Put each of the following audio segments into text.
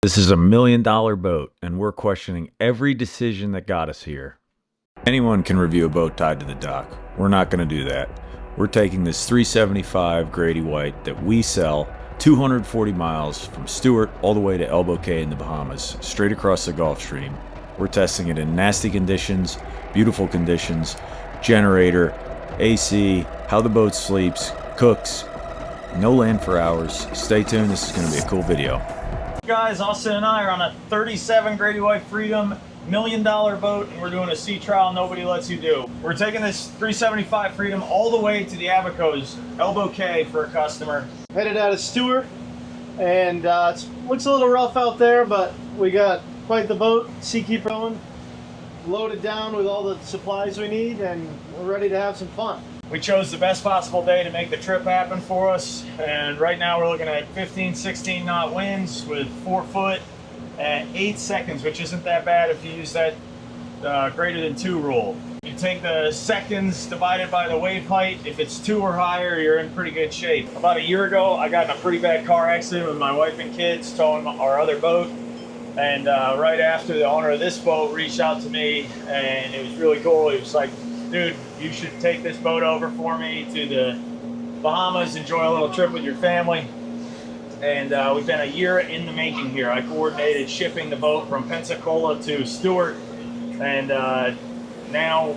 This is $1 million boat, and we're questioning every decision that got us here. Anyone can review a boat tied to the dock. We're not going to do that. We're taking this 375 Grady-White that we sell 240 miles from Stuart all the way to Elbow Cay in the Bahamas, straight across the Gulf Stream. We're testing it in nasty conditions, beautiful conditions, generator, AC, how the boat sleeps, cooks, no land for hours. Stay tuned, this is going to be a cool video. Guys, Austin and I are on a 37 Grady-White Freedom, $1 million boat, and we're doing a sea trial nobody lets you do. We're taking this 375 Freedom all the way to the Abacos, Elbow Cay, for a customer. Headed out of Stuart, and it looks a little rough out there, but we got quite the boat, seakeeper going, loaded down with all the supplies we need, and we're ready to have some fun. We chose the best possible day to make the trip happen for us, and right now we're looking at 15, 16 knot winds with 4 foot at 8 seconds, which isn't that bad if you use that greater than 2 rule. You take the seconds divided by the wave height. If it's 2 or higher, you're in pretty good shape. About a year ago, I got in a pretty bad car accident with my wife and kids towing our other boat, and right after, the owner of this boat reached out to me, and it was really cool. He was like, dude, you should take this boat over for me to the Bahamas, enjoy a little trip with your family. And we've been a year in the making here. I coordinated shipping the boat from Pensacola to Stuart, and now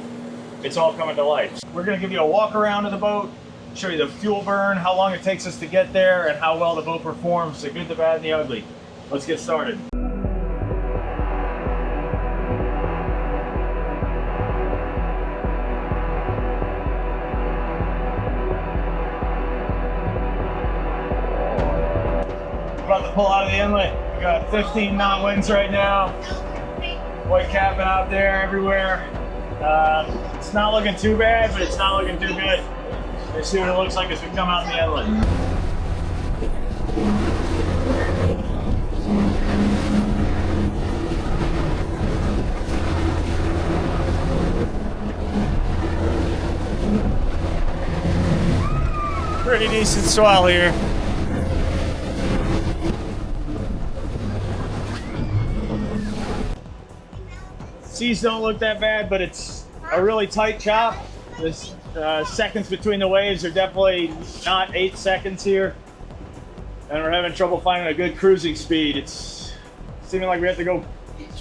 it's all coming to life. We're gonna give you a walk around of the boat, show you the fuel burn, how long it takes us to get there, and how well the boat performs, the good, the bad, and the ugly. Let's get started. About to pull out of the inlet. We got 15 knot winds right now. White capping out there everywhere. It's not looking too bad, but it's not looking too good. Let's see what it looks like as we come out in the inlet. Pretty decent swell here. Seas don't look that bad, but it's a really tight chop. The seconds between the waves are definitely not 8 seconds here, and we're having trouble finding a good cruising speed. It's seeming like we have to go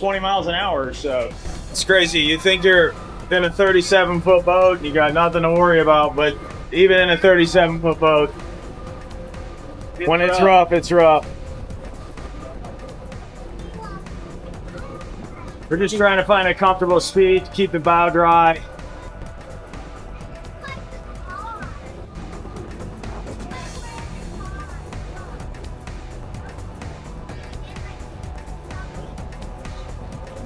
20 miles an hour or so. It's crazy. You think you're in a 37-foot boat and you got nothing to worry about, but even in a 37-foot boat, when it's rough, it's rough. We're just trying to find a comfortable speed to keep the bow dry.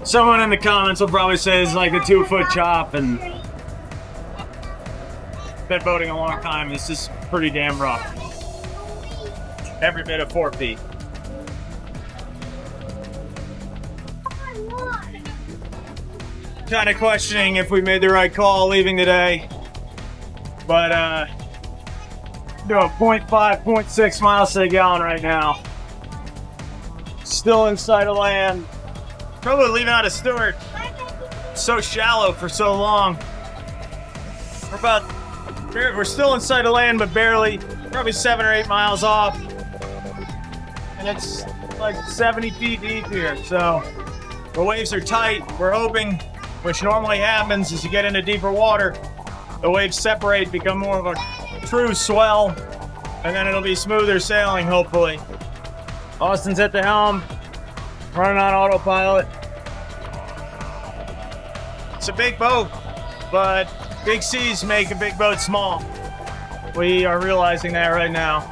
Someone in the comments will probably say it's like a 2-foot chop, and been boating a long time. This is pretty damn rough. Every bit of 4 feet. Kind of questioning if we made the right call leaving today, but doing 0.5, 0.6 miles to the gallon right now. Still inside of land. Probably leaving out of Stuart. So shallow for so long. We're still inside of land, but barely. Probably 7 or 8 miles off, and it's like 70 feet deep here. So the waves are tight. We're hoping, which normally happens as you get into deeper water, the waves separate, become more of a true swell, and then it'll be smoother sailing, hopefully. Austin's at the helm, running on autopilot. It's a big boat, but big seas make a big boat small. We are realizing that right now.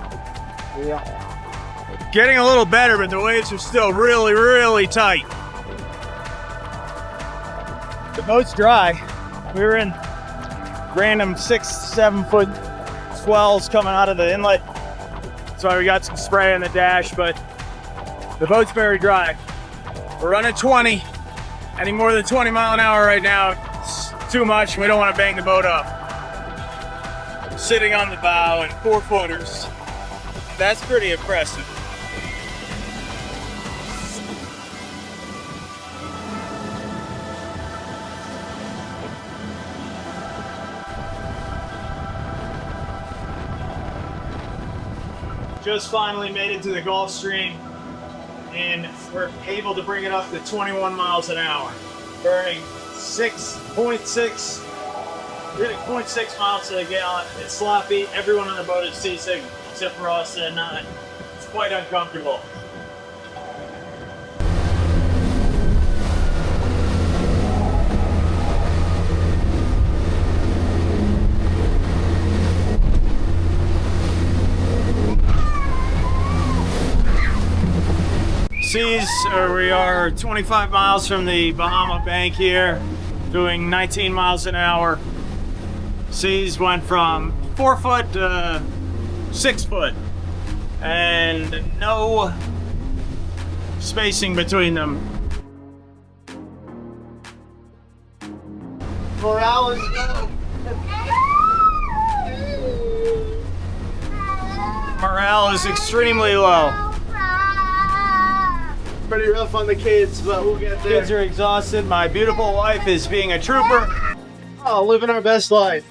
Yeah. Getting a little better, but the waves are still really, really tight. The boat's dry. We were in random 6, 7 foot swells coming out of the inlet. That's why we got some spray on the dash, but the boat's very dry. We're running 20. Any more than 20 mile an hour right now, it's too much. We don't want to bang the boat up. Sitting on the bow in 4-footers. That's pretty impressive. just finally made it to the Gulf Stream, and we're able to bring it up to 21 miles an hour, burning 6.6 miles to the gallon. It's sloppy. Everyone on the boat is seasick except for us, and it's quite uncomfortable. We are 25 miles from the Bahama bank here, doing 19 miles an hour. Seas went from 4 foot to 6 foot, and no spacing between them. Morale is low. Morale is extremely low. Pretty rough on the kids, but we'll get there. Kids are exhausted. My beautiful wife is being a trooper. Oh, living our best life.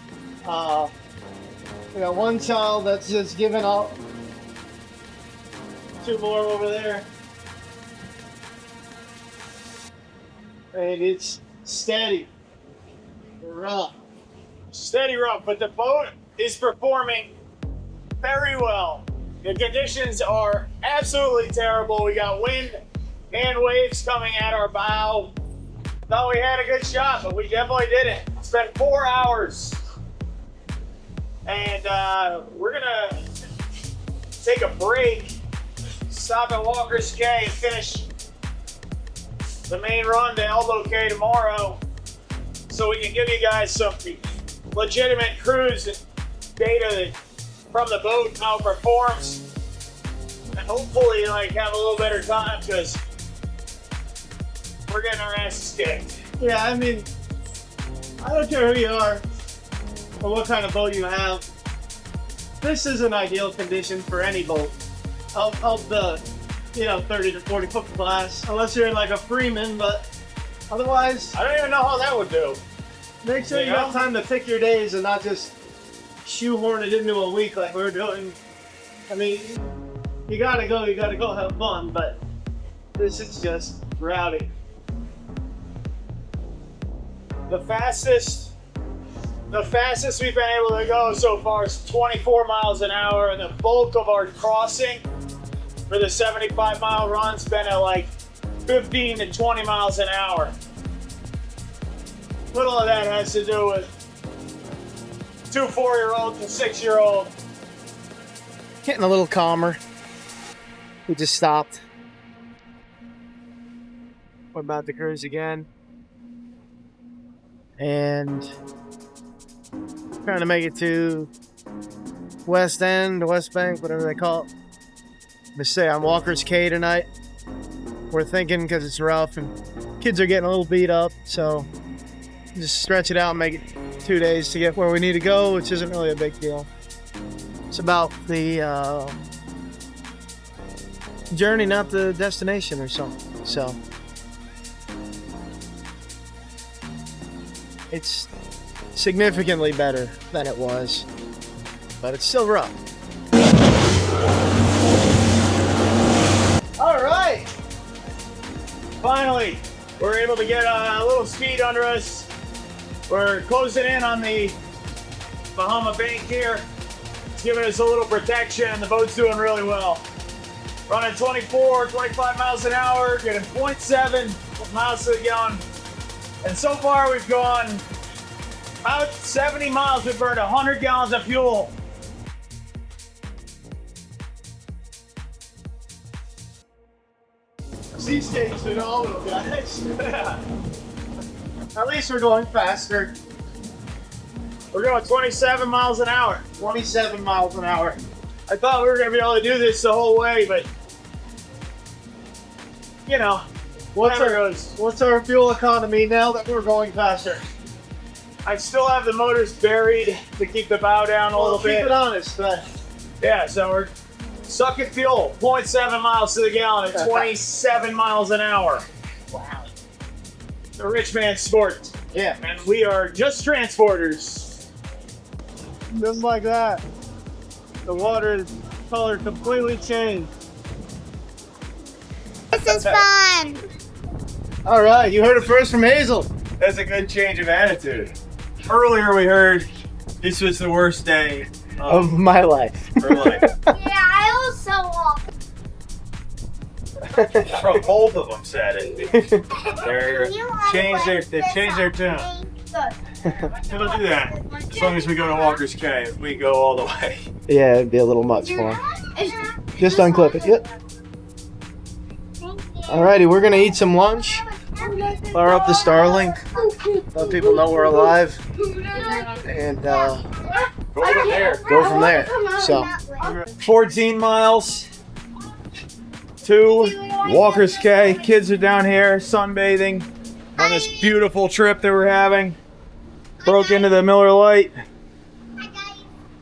We got one child that's just giving up. 2 more over there. And it's steady. Rough. Steady rough, but the boat is performing very well. The conditions are absolutely terrible. We got wind and waves coming at our bow. Thought we had a good shot, but we definitely didn't. It's been 4 hours. And we're gonna take a break, stop at Walkers Cay, and finish the main run to Elbow Cay tomorrow, so we can give you guys some legitimate cruise data from the boat and how it performs, and hopefully have a little better time, because we're getting our asses kicked. Yeah, I mean, I don't care who you are or what kind of boat you have. This is an ideal condition for any boat of the 30 to 40 foot class, unless you're in like a Freeman, but otherwise, I don't even know how that would do. Make sure you have time to pick your days and not just shoehorn it into a week like we're doing. I mean, you gotta go have fun, but this is just rowdy. The fastest we've been able to go so far is 24 miles an hour, and the bulk of our crossing for the 75-mile run's been at 15 to 20 miles an hour. Little of that has to do with 2 4-year-olds and 6-year-old. Getting a little calmer. We just stopped. We're about to cruise again. And trying to make it to West End, the West Bank, whatever they call it. They say on Walkers Cay tonight. We're thinking, because it's rough and kids are getting a little beat up, so just stretch it out and make it 2 days to get where we need to go, which isn't really a big deal. It's about the journey, not the destination or something. So it's significantly better than it was, but it's still rough. All right. Finally, we're able to get a little speed under us. We're closing in on the Bahama bank here. It's giving us a little protection. The boat's doing really well. Running 24, 25 miles an hour, getting 0.7 miles to the gallon. And so far we've gone about 70 miles. We've burned 100 gallons of fuel. Seaskate's phenomenal, guys. At least we're going faster. We're going 27 miles an hour. 27 miles an hour. I thought we were going to be able to do this the whole way, but what's our fuel economy now that we're going faster? I still have the motors buried to keep the bow down a little bit. Keep it honest, but yeah, so we're sucking fuel, 0.7 miles to the gallon at 27 miles an hour. wow. The rich man's sport. Yeah. And we are just transporters. Just like that. The water is color completely changed. This is fun. All right, you heard it first from Hazel. That's a good change of attitude. Earlier we heard this was the worst day Of my life. her life. Yeah, I also walk. From both of them said it. They've changed their tune. It'll do that. As long as we go to Walkers Cay, if we go all the way. Yeah, it'd be a little much for him. Just unclip it. Yep. Alrighty, we're gonna eat some lunch. Fire up the Starlink. Let people know we're alive. And Go from there. go from there. So, 14 miles to Walkers Cay. Kids are down here sunbathing on this beautiful trip that we're having. Broke into the Miller Lite.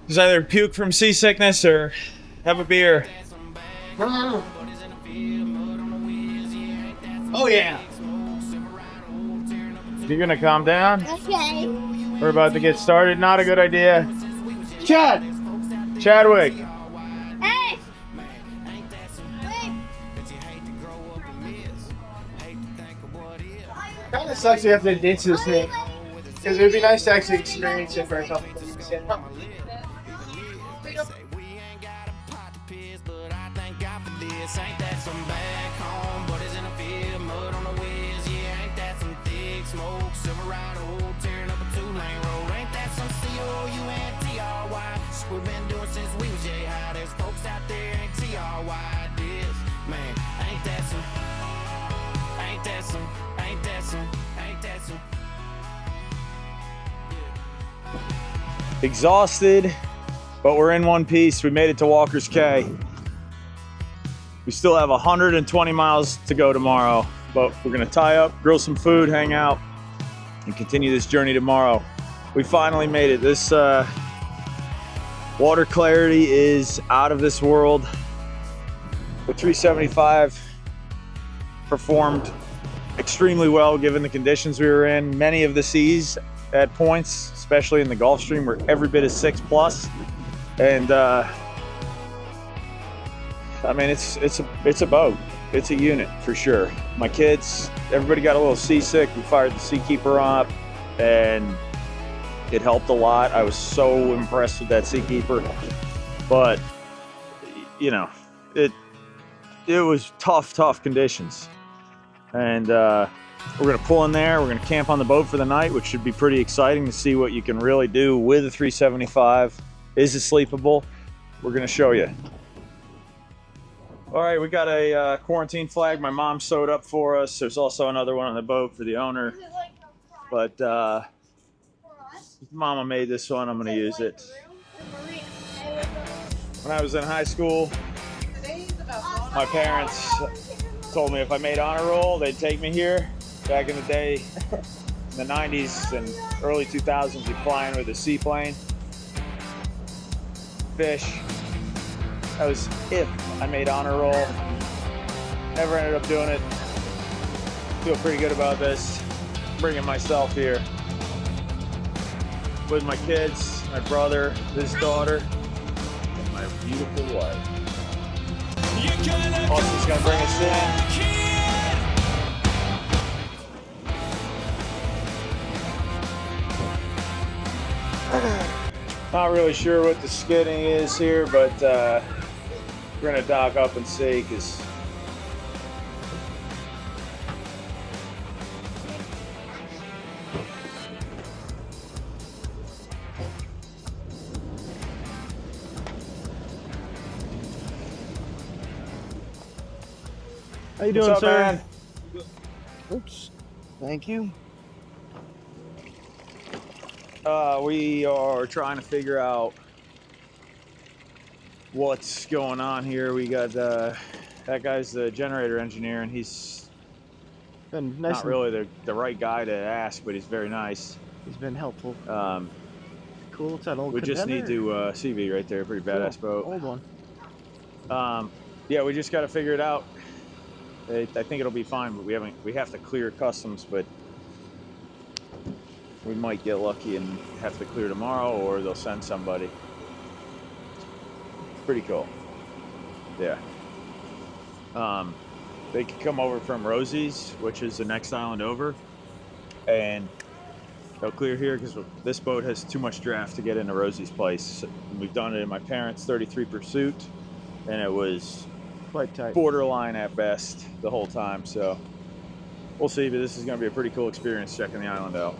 Just either puke from seasickness or have a beer. oh yeah. You're gonna calm down? Okay. We're about to get started. Not a good idea. Chad. Chadwick. Hey. Kind of sucks we have to ditch this thing. Because it would be nice to actually experience it for a couple of days. We've been doing since we was high. There's folks out there ain't TRY this. Man, ain't that some, ain't that some, ain't that some, ain't that some. Exhausted, but we're in one piece. We made it to Walkers Cay. We still have 120 miles to go tomorrow, but we're gonna tie up, grill some food, hang out, and continue this journey tomorrow. We finally made it. This water clarity is out of this world. The 375 performed extremely well given the conditions we were in. Many of the seas at points, especially in the Gulf Stream, were every bit of 6+. And I mean, it's a boat. It's a unit for sure. My kids, everybody got a little seasick. We fired the Seakeeper up, and it helped a lot. I was so impressed with that Seakeeper, but you know, it was tough conditions. And we're gonna pull in there. We're gonna camp on the boat for the night, which should be pretty exciting to see what you can really do with a 375. Is it sleepable? We're gonna show you. All right, we got a quarantine flag my mom sewed up for us. There's also another one on the boat for the owner, but Mama made this one. I'm gonna use it. When I was in high school, my parents told me if I made honor roll, they'd take me here. Back in the day, in the 90s and early 2000s, you'd fly in with a seaplane, fish. That was if I made honor roll. Never ended up doing it. Feel pretty good about this. Bringing myself here with my kids, my brother, his daughter, and my beautiful wife. Austin's gonna bring us in. Not really sure what the skidding is here, but we're gonna dock up and see, because How you doing, what's up, sir? man? Oops. Thank you. We are trying to figure out what's going on here. We got that guy's the generator engineer, and he's Been nice. not really the right guy to ask, but he's very nice. He's been helpful. Cool. It's an old We just need contender. to CV right there, pretty badass boat. Old one. Yeah, we just got to figure it out. I think it'll be fine, but we have to clear customs, but we might get lucky and have to clear tomorrow, or they'll send somebody. Pretty cool. Yeah. They could come over from Rosie's, which is the next island over, and they'll clear here because this boat has too much draft to get into Rosie's place. We've done it in my parents' 33 Pursuit, and it was Quite tight. borderline at best the whole time. So we'll see, but this is going to be a pretty cool experience checking the island out.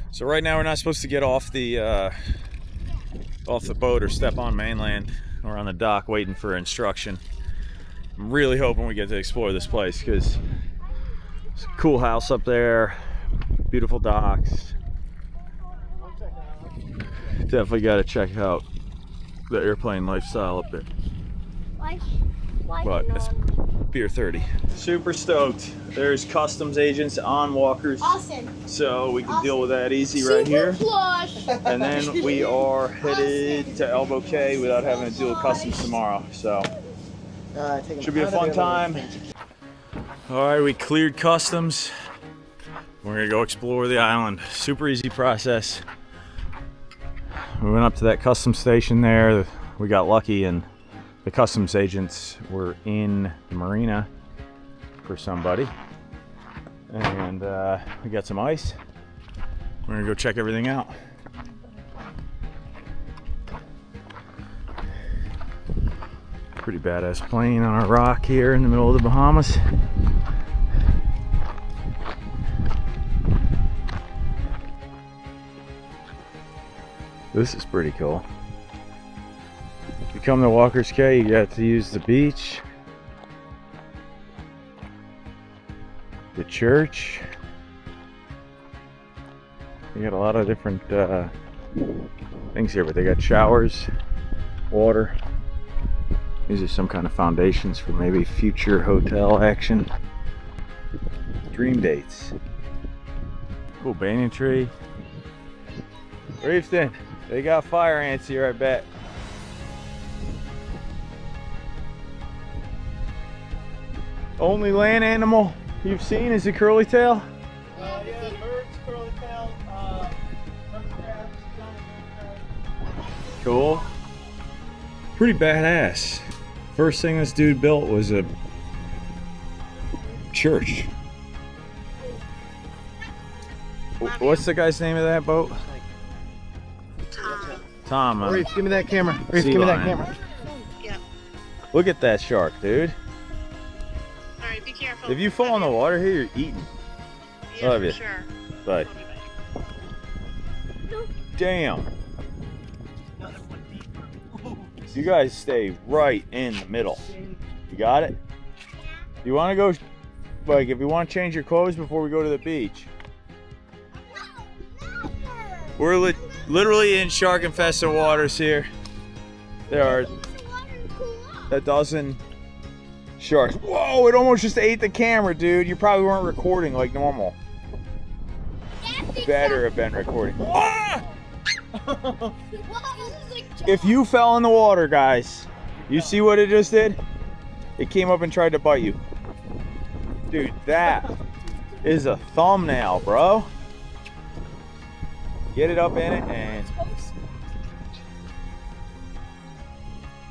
So right now we're not supposed to get off the boat or step on mainland. We're on the dock waiting for instruction. I'm really hoping we get to explore this place because it's a cool house up there, beautiful docks. Definitely got to check out the airplane lifestyle up there. But it's beer 30. Super stoked. There's customs agents on Walkers. Awesome. So we can deal with that easy right here. Plush. And then we are headed to Offshore Cay without having to deal with customs tomorrow. So should be a fun time. All right, we cleared customs. We're gonna go explore the island. Super easy process. We went up to that customs station there. We got lucky and the customs agents were in the marina for somebody. And we got some ice. We're gonna go check everything out. Pretty badass plane on a rock here in the middle of the Bahamas. This is pretty cool. If you come to Walkers Cay, you got to use the beach, the church. You got a lot of different things here, but they got showers, water. These are some kind of foundations for maybe future hotel action. Dream dates. Cool banyan tree. Reefton, they got fire ants here, I bet. Only land animal you've seen is the curly tail? Yeah, birds, curly tail, honey crabs, giant crabs. Cool. Pretty badass. First thing this dude built was a church. What's the guy's name of that boat? Tom. Reef, give me that camera. Reef, Sea give me that lion. camera. Yeah. Look at that shark, dude. All right, be careful. If you fall in the water here, you're eating. Yeah, love for you. Sure. But I'll be back. damn. You guys stay right in the middle. You got it? You want to go, like, if you want to change your clothes before we go to the beach? We're literally in shark infested waters here. There are a dozen sharks. Whoa, it almost just ate the camera, dude. You probably weren't recording like normal. Better have been recording. Ah! If you fell in the water, guys, you see what it just did? It came up and tried to bite you. Dude, that is a thumbnail, bro. Get it up in it and...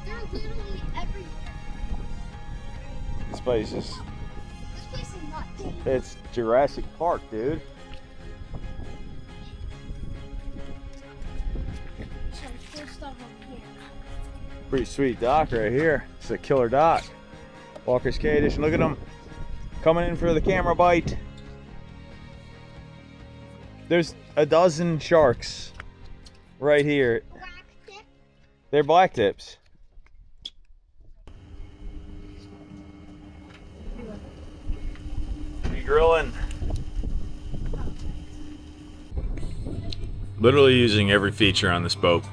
They're literally everywhere. This place is... This place is not dangerous. It's Jurassic Park, dude. Pretty sweet dock right here. It's a killer dock. Walkers Cay edition. Look at them coming in for the camera bite. There's a dozen sharks right here. They're black tips. Be grilling. Literally using every feature on this boat.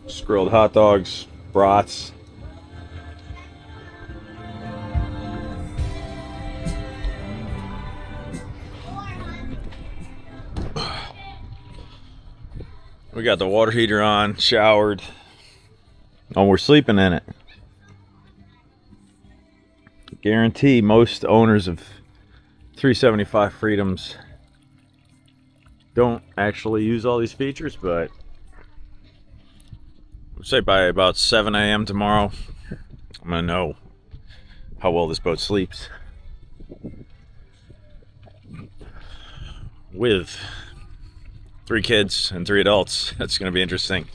Just grilled hot dogs, brats. We got the water heater on, showered. Oh, we're sleeping in it. Guarantee most owners of 375 Freedoms don't actually use all these features, but say by about 7 a.m. tomorrow, I'm gonna know how well this boat sleeps. With 3 kids and 3 adults, that's gonna be interesting.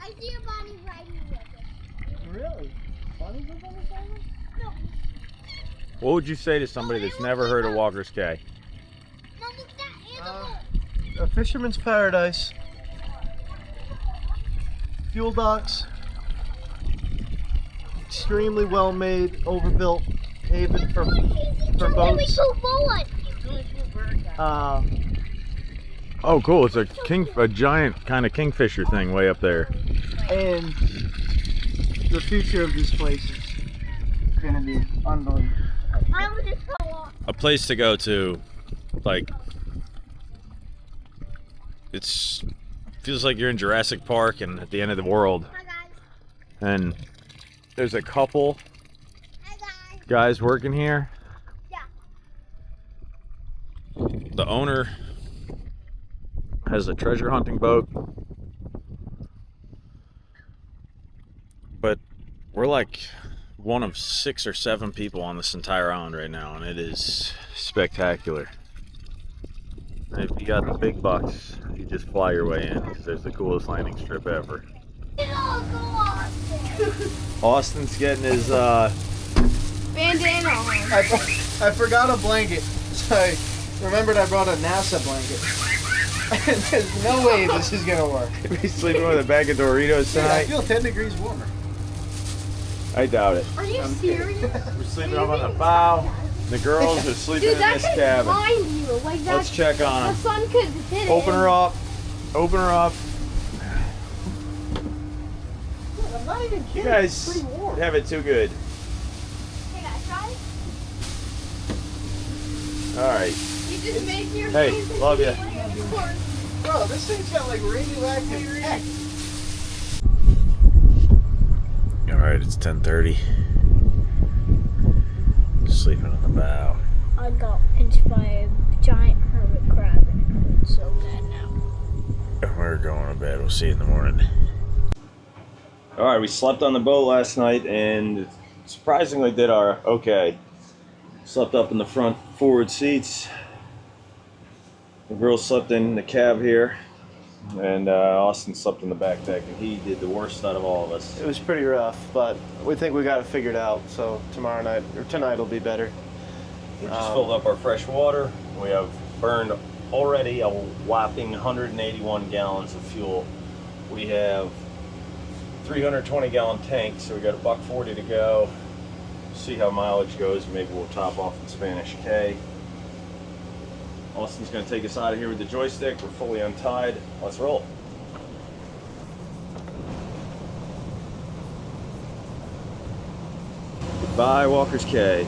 I see a bunny riding with it. Really? Bunnies live on this island? No, What would you say to somebody that's never heard of Walkers Cay? Mom, look at that animal. A fisherman's paradise. Fuel docks. Extremely well made, overbuilt haven for Really boats. cool boat. Oh, cool! It's a giant kind of kingfisher thing way up there. And the future of this place is gonna be unbelievable. I was just so lost. A place to go to, like, feels like you're in Jurassic Park and at the end of the world. Hi guys. And there's a couple Hi guys. guys working here. Yeah. The owner has a treasure hunting boat, but we're like one of 6 or 7 people on this entire island right now, and it is spectacular. And if you got the big bucks, you just fly your way in because there's the coolest landing strip ever. Oh, go on. Austin's getting his Bandana on. I forgot a blanket, so I remembered I brought a NASA blanket. There's no way this is gonna work. he's sleeping with a bag of Doritos Dude, I tonight. feel 10 degrees warmer. I doubt it. Are you serious? We're sleeping up on the bow. The girls are sleeping Dude, in that this could cabin. blind you. Like that. Let's check on The them. sun could hit it. Open her up. Open her up. Dude, I'm not even You kidding. guys It's pretty warm. have it too good. Hey guys, try it. All right. You just make your Hey, face love ya. Bro, this thing's got like radioactive tech. All right, it's 10:30. Sleeping on the bow. I got pinched by a giant hermit crab and it hurts so bad now. And we're going to bed. We'll see you in the morning. All right, we slept on the boat last night and surprisingly did our okay. Slept up in the front forward seats. The girls slept in the cab here, and Austin slept in the back deck, and he did the worst out of all of us. It was pretty rough, but we think we got it figured out. So tomorrow night or tonight will be better. We just filled up our fresh water. We have burned already a whopping 181 gallons of fuel. We have 320-gallon tanks, so we got $1.40 to go. See how mileage goes. Maybe we'll top off in Spanish Cay. Austin's going to take us out of here with the joystick. We're fully untied. Let's roll. Goodbye, Walkers Cay.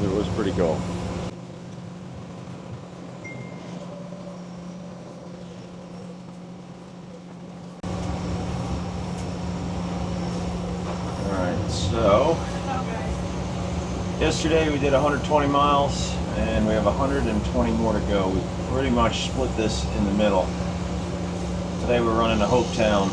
It was pretty cool. Alright, so yesterday we did 120 miles and we have 120 more to go. We pretty much split this in the middle. Today we're running to Hopetown.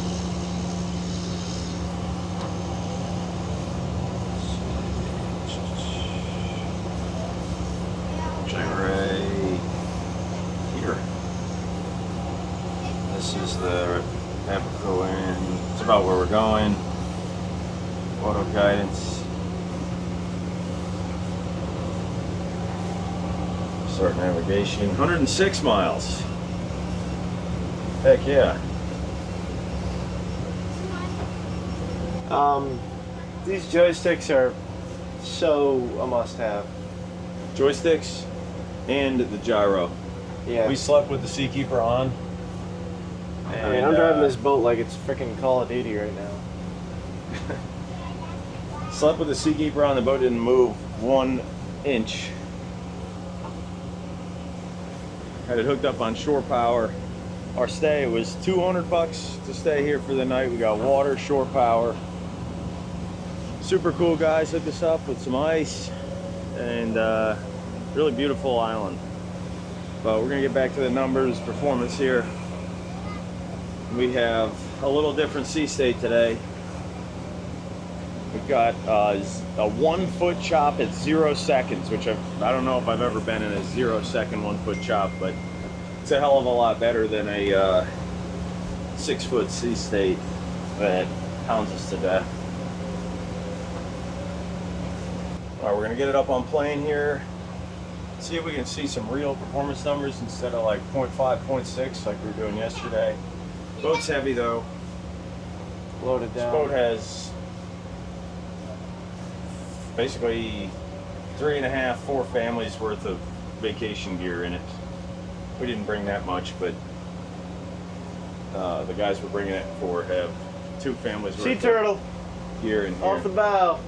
Right here. This is the Abacos Inn. It's about where we're going. Auto guidance. Start navigation. 106 miles. Heck yeah. These joysticks are so a must-have. Joysticks and the gyro. Yeah. We slept with the Seakeeper on. I mean, I'm driving this boat like it's freaking Call of Duty right now. Slept with the Seakeeper on. The boat didn't move 1 inch. Had it hooked up on shore power. Our stay was $200 to stay here for the night. We got water, shore power. Super cool guys hooked us up with some ice, and really beautiful island. But we're gonna get back to the numbers, performance here. We have a little different sea state today. We've got a 1 foot chop at 0 seconds, which I don't know if I've ever been in a 0 second 1 foot chop, but it's a hell of a lot better than a 6 foot sea state that pounds us to death. All right, we're gonna get it up on plane here. See if we can see some real performance numbers instead of like 0.5, 0.6 like we were doing yesterday. Boat's heavy though. Loaded This down. boat has basically 3.5, 4 families worth of vacation gear in it. We didn't bring that much, but the guys we're bringing it for have 2 families worth Sea of turtle gear in here. off the bow.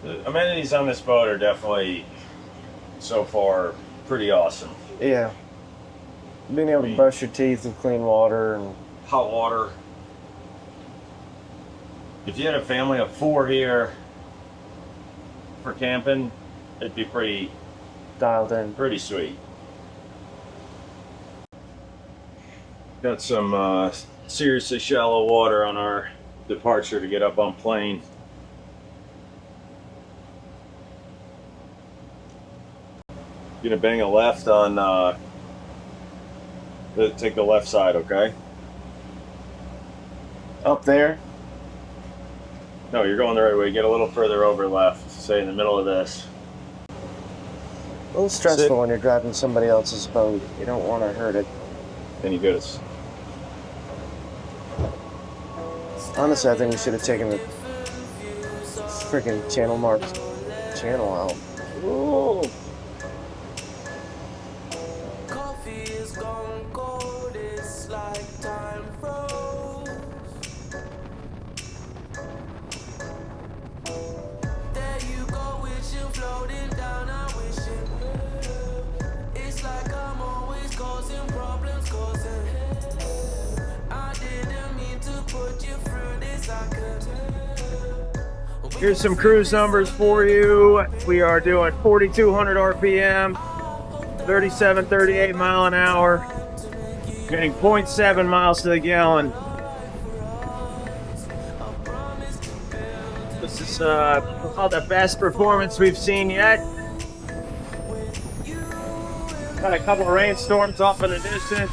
The amenities on this boat are definitely, so far, pretty awesome. Yeah. Being able to brush your teeth with clean water and Hot water. If you had a family of 4 here for camping, it'd be pretty dialed in. sweet. Got some seriously shallow water on our departure to get up on plane. Gonna bang a left on take the left side, okay? Up there. No, you're going the right way. Get a little further over left. Stay in the middle of this. A little stressful Sit. when you're driving somebody else's boat. You don't want to hurt it. Then you go to Honestly, I think we should have taken the freaking channel marked channel out. Ooh. Coffee is gone cold, it's like time froze. There you go, wishing floating down, I wishing. It's like I'm always causing problems, causing. I didn't mean to put you through this, I could. Here's some cruise numbers for you. We are doing 4,200 RPM, 37, 38 mile an hour, getting 0.7 miles to the gallon. This is about the best performance we've seen yet. Got a couple of rainstorms off in the distance.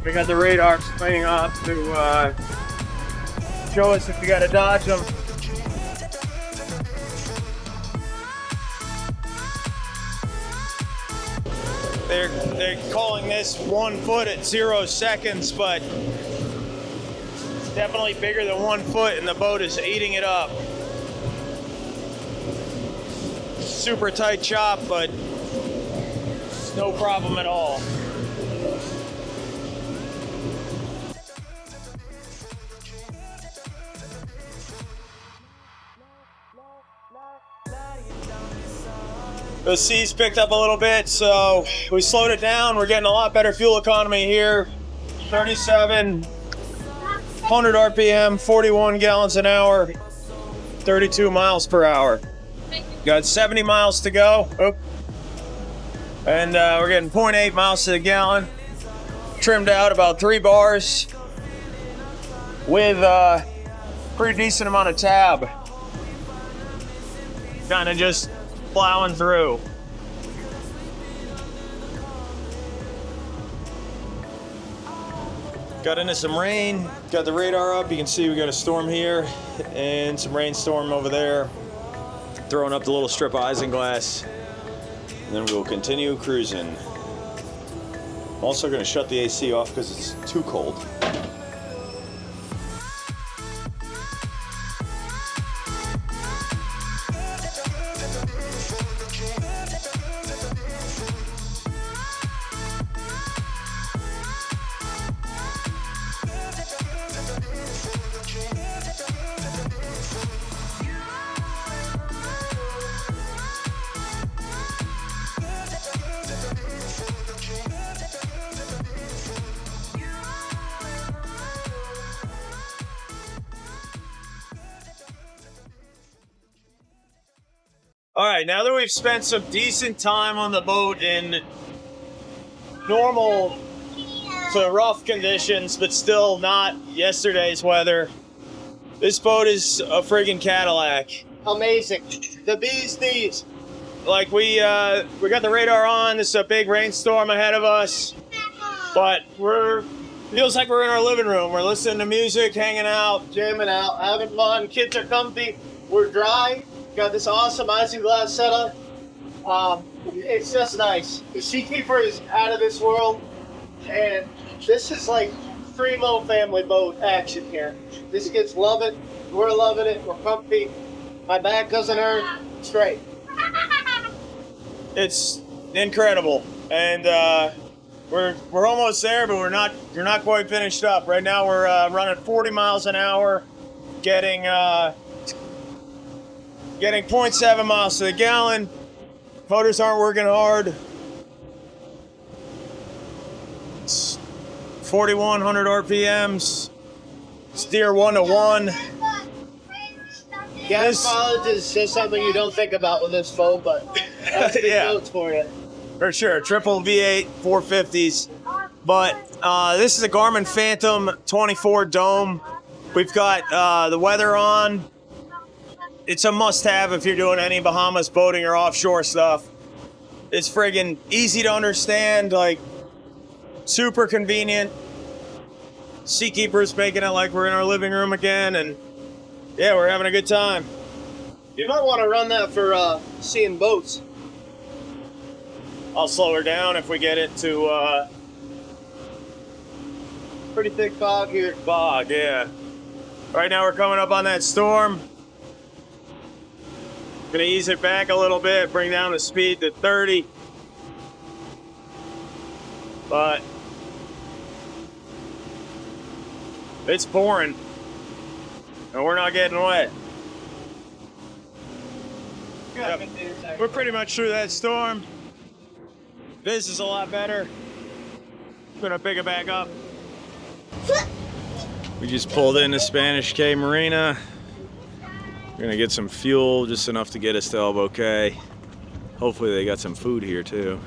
We got the radar playing up to show us if we got to dodge them. They're calling this 1 foot at 0 seconds, but it's definitely bigger than 1 foot, and the boat is eating it up. Super tight chop, but it's no problem at all. The seas picked up a little bit, so we slowed it down. We're getting a lot better fuel economy here. 3,700 RPM, 41 gallons an hour, 32 miles per hour. Got 70 miles to go. Oh. And we're getting 0.8 miles to the gallon. Trimmed out about 3 bars with a pretty decent amount of tab. Kind of just plowing through. Got into some rain, got the radar up. You can see we got a storm here and some rainstorm over there. Throwing up the little strip of isinglass. And then we'll continue cruising. I'm also going to shut the AC off because it's too cold. All right, now that we've spent some decent time on the boat in normal to rough conditions, but still not yesterday's weather, this boat is a friggin' Cadillac. Amazing. The bee's knees. Like we got the radar on. This is a big rainstorm ahead of us, but feels like we're in our living room. We're listening to music, hanging out, Jamming out, having fun. Kids are comfy. We're dry. Got this awesome isinglass setup. It's just nice. The Seakeeper is out of this world, and this is like primo family boat action here. This kids love it. We're loving it. We're comfy. My back doesn't hurt. It's great. It's incredible, and we're almost there, but you're not quite finished up. Right now we're running 40 miles an hour, getting 0.7 miles to the gallon. Motors aren't working hard. It's 4,100 RPMs. Steer 1 to 1. Gas mileage is just something you don't think about with this boat, but that's big notes for you. For sure, triple V8 450s. But this is a Garmin Fantom 24 Dome. We've got the weather on. It's a must-have if you're doing any Bahamas boating or offshore stuff. It's friggin' easy to understand, like super convenient. Seakeeper's making it like we're in our living room again, and yeah, we're having a good time. You might want to run that for seeing boats. I'll slow her down if we get it to Pretty thick fog here. fog, yeah. Right now we're coming up on that storm. Gonna ease it back a little bit, bring down the speed to 30. But it's pouring, and we're not getting wet. Yep. We're pretty much through that storm. This is a lot better. Gonna pick it back up. We just pulled into Spanish Cay Marina. We're gonna get some fuel, just enough to get us to Elbow Cay. Hopefully they got some food here too.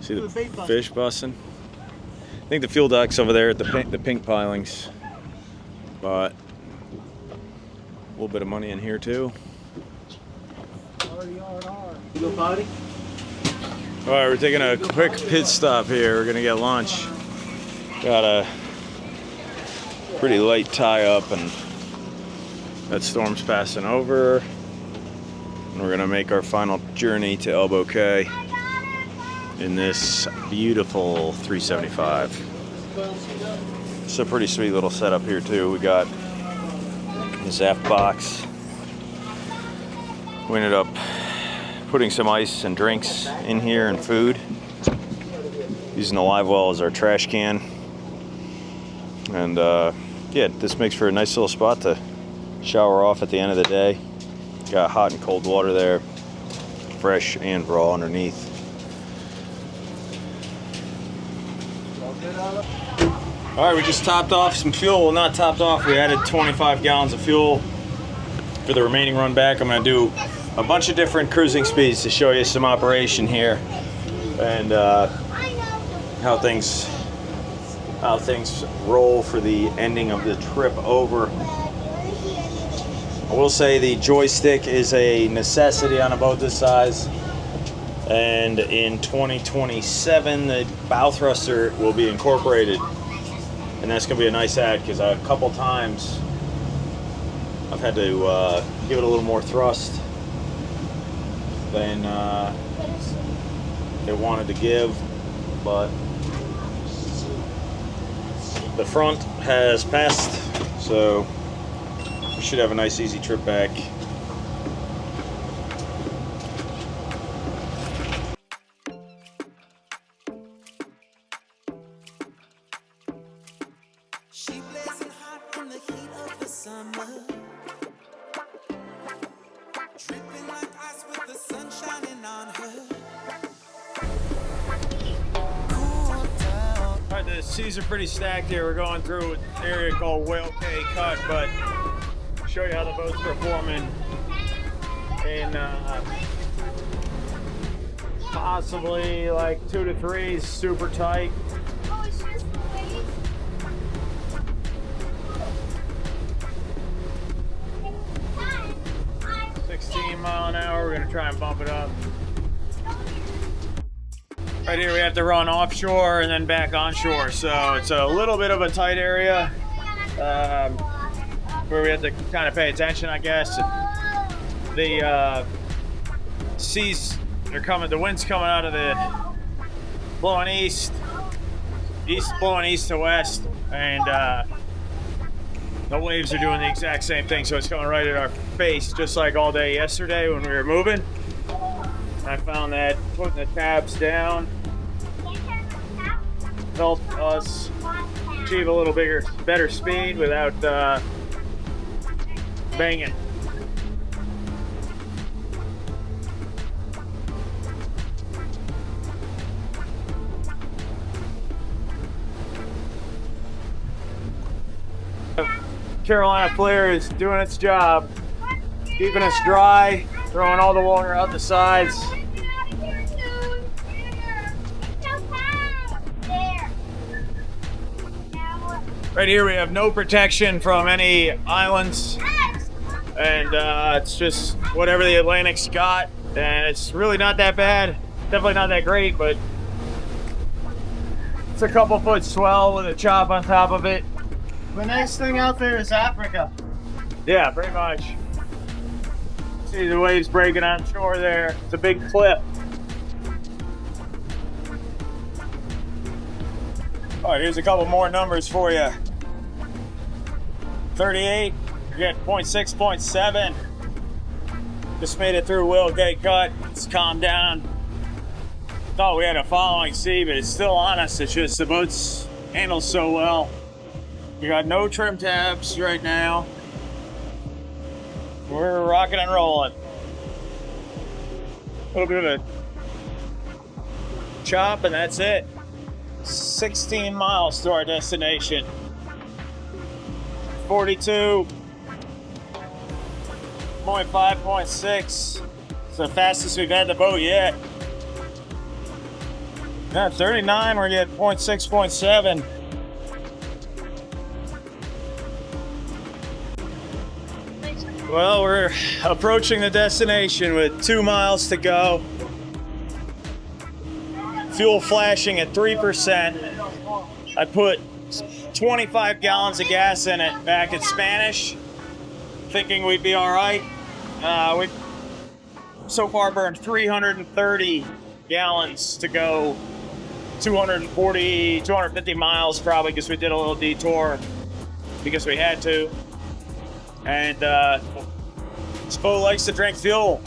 See the fish busting? I think the fuel dock's over there at the pink pilings. But a little bit of money in here too. You go potty? All right, we're taking a quick pit stop here. We're gonna get lunch. Got a pretty light tie up, and that storm's passing over. And we're gonna make our final journey to Elbow Cay in this beautiful 375. It's a pretty sweet little setup here too. We got this F box. We ended up putting some ice and drinks in here and food. Using the live well as our trash can. And yeah, this makes for a nice little spot to shower off at the end of the day. Got hot and cold water there, fresh and raw underneath. All right, we just topped off some fuel. Well, not topped off, we added 25 gallons of fuel. For the remaining run back, I'm gonna do a bunch of different cruising speeds to show you some operation here and how things roll for the ending of the trip over. I will say the joystick is a necessity on a boat this size, and in 2027 the bow thruster will be incorporated, and that's gonna be a nice add because a couple times I've had to give it a little more thrust than it wanted to give, but the front has passed, so we should have a nice easy trip back. She blazing hot in the heat of the summer, dripping like ice with the sun shining on her. Cool down. All right, the seas are pretty stacked here. We're going through an area called Walkers Cay Cut, but I'll show you how the boat's performing in possibly like 2 to 3, super tight. Oh, it's just the waves. 16 mile an hour. We're gonna try and bump it up. Right here we have to run offshore and then back onshore, so it's a little bit of a tight area where we have to kind of pay attention, I guess. The seas are coming, the wind's coming out of the blowing east blowing east to west, and the waves are doing the exact same thing, so it's coming right at our face, just like all day yesterday when we were moving. I found that putting the tabs down helped us achieve a little better speed without banging. Carolina Flare is doing its job, keeping us dry, throwing all the water out the sides. Right here we have no protection from any islands, and it's just whatever the Atlantic's got, and it's really not that bad. Definitely not that great, but it's a couple foot swell with a chop on top of it. The next thing out there is Africa. Yeah, pretty much. See the waves breaking on shore there. It's a big cliff. All right, here's a couple more numbers for you. 38, you get 0.6, 0.7. Just made it through Will Gate Cut. It's calmed down. Thought we had a following sea, but it's still on us. It's just the boat's handles so well. We got no trim tabs right now. We're rocking and rolling. A little bit of a chop, and that's it. 16 miles to our destination. 42, 0.5, 0.6. It's the fastest we've had the boat yet. Yeah, 39, we're getting 0.6, 0.7. Well, we're approaching the destination with 2 miles to go. Fuel flashing at 3%. I put 25 gallons of gas in it back in Spanish, thinking we'd be all right. We've so far burned 330 gallons to go 240, 250 miles probably, because we did a little detour because we had to. And this boat likes to drink fuel.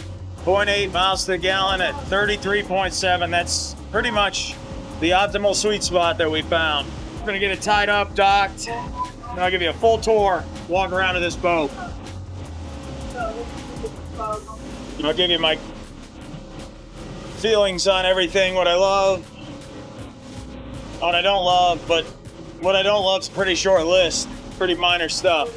0.8 miles to the gallon at 33.7. That's pretty much the optimal sweet spot that we found. We're gonna get it tied up, docked, and I'll give you a full tour, walk around to this boat. And I'll give you my feelings on everything, what I love, what I don't love, but what I don't love is a pretty short list, pretty minor stuff.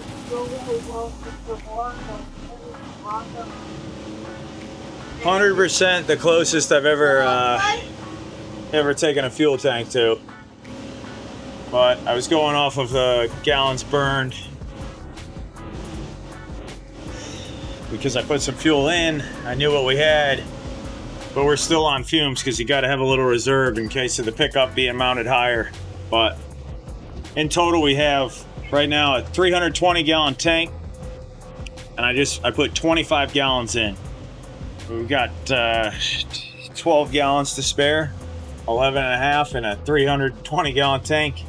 100% the closest I've ever taken a fuel tank to. But I was going off of the gallons burned because I put some fuel in. I knew what we had, but we're still on fumes because you got to have a little reserve in case of the pickup being mounted higher. But in total, we have right now a 320 gallon tank, and I put 25 gallons in. We've got 12 gallons to spare, 11 and a half in a 320 gallon tank.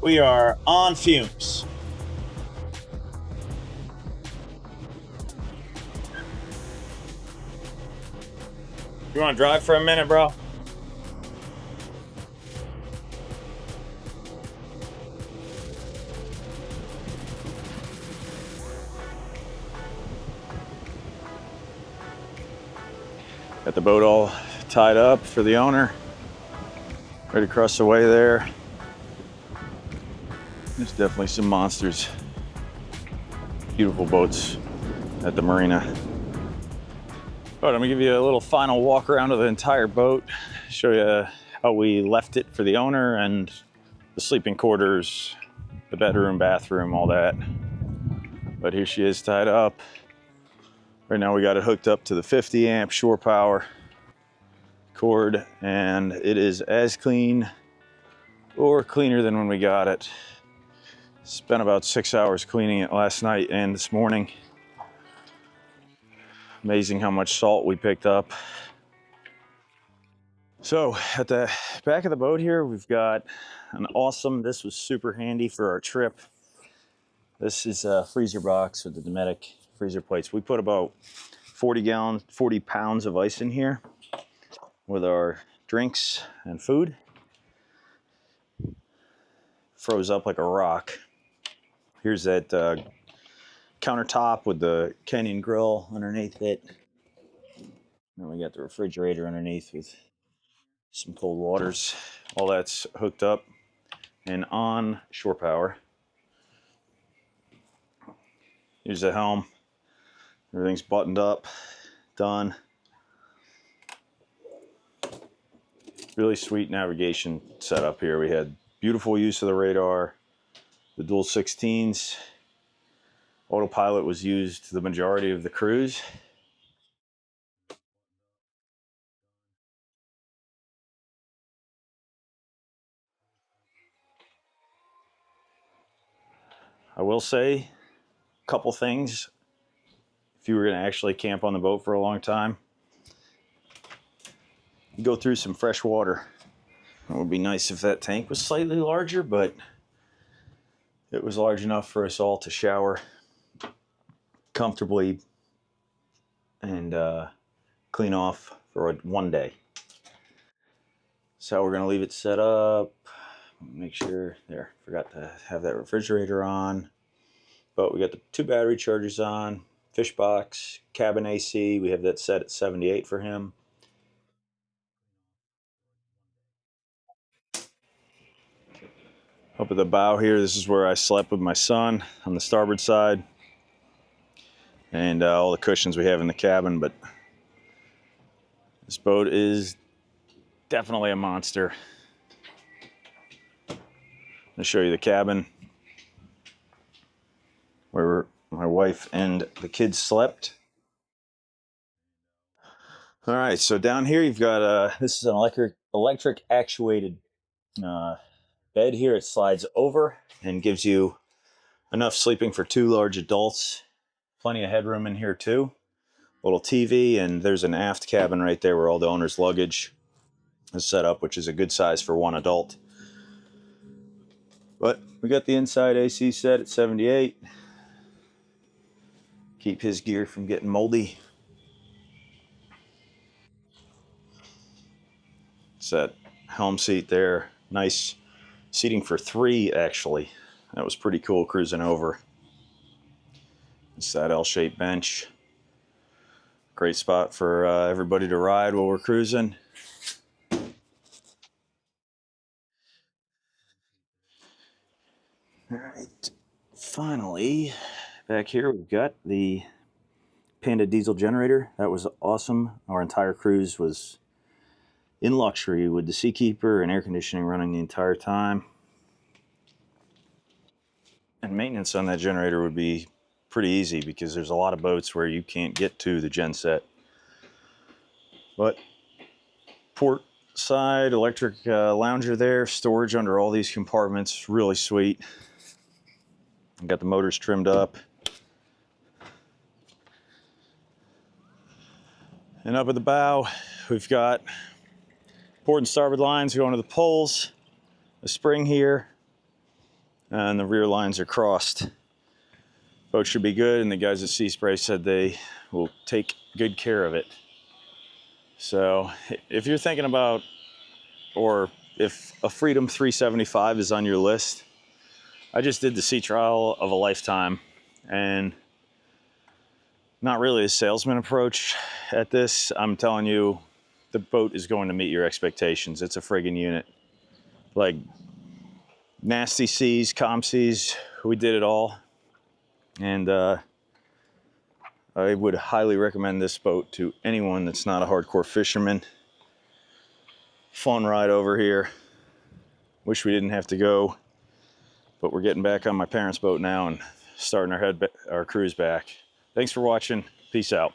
We are on fumes. You want to drive for a minute, bro? Got the boat all tied up for the owner. Right across the way there. There's definitely some monsters. Beautiful boats at the marina. All right, I'm gonna give you a little final walk around of the entire boat, show you how we left it for the owner and the sleeping quarters, the bedroom, bathroom, all that. But here she is tied up. Right now we got it hooked up to the 50 amp shore power cord, and it is as clean or cleaner than when we got it. Spent about 6 hours cleaning it last night and this morning. Amazing how much salt we picked up. So at the back of the boat here, we've got an awesome, this was super handy for our trip. This is a freezer box with the Dometic freezer plates. We put about 40 pounds of ice in here with our drinks and food. Froze up like a rock. Here's that countertop with the Canyon grill underneath it. And we got the refrigerator underneath with some cold waters. All that's hooked up and on shore power. Here's the helm. Everything's buttoned up, done. Really sweet navigation setup here. We had beautiful use of the radar, the dual 16s. Autopilot was used the majority of the cruise. I will say a couple things. If you were going to actually camp on the boat for a long time, you go through some fresh water. It would be nice if that tank was slightly larger, but it was large enough for us all to shower comfortably and clean off for one day. So we're going to leave it set up. Make sure, there, forgot to have that refrigerator on. But we got the 2 battery chargers on, fish box, cabin AC. We have that set at 78 for him. Up at the bow here, this is where I slept with my son on the starboard side. And all the cushions we have in the cabin, but this boat is definitely a monster. I'll show you the cabin where my wife and the kids slept. All right, so down here you've got this is an electric actuated bed here. It slides over and gives you enough sleeping for 2 large adults. Plenty of headroom in here too. Little TV, and there's an aft cabin right there where all the owner's luggage is set up, which is a good size for 1 adult. But we got the inside AC set at 78. Keep his gear from getting moldy. It's that helm seat there. Nice seating for 3, actually. That was pretty cool cruising over. It's that L-shaped bench. Great spot for everybody to ride while we're cruising. All right, finally, back here we've got the Panda diesel generator. That was awesome. Our entire cruise was in luxury with the Seakeeper and air conditioning running the entire time. And maintenance on that generator would be pretty easy because there's a lot of boats where you can't get to the genset. But port side electric lounger there, storage under all these compartments, really sweet. Got the motors trimmed up. And up at the bow, we've got port and starboard lines going to the poles, a spring here, and the rear lines are crossed. Boat should be good, and the guys at Sea Spray said they will take good care of it. So if you're thinking about, or if a Freedom 375 is on your list, I just did the sea trial of a lifetime, and not really a salesman approach at this. I'm telling you, the boat is going to meet your expectations. It's a friggin' unit. Like nasty seas, calm seas, we did it all. And I would highly recommend this boat to anyone that's not a hardcore fisherman. Fun ride over here. Wish we didn't have to go, but we're getting back on my parents' boat now and starting our cruise back. Thanks for watching. Peace out.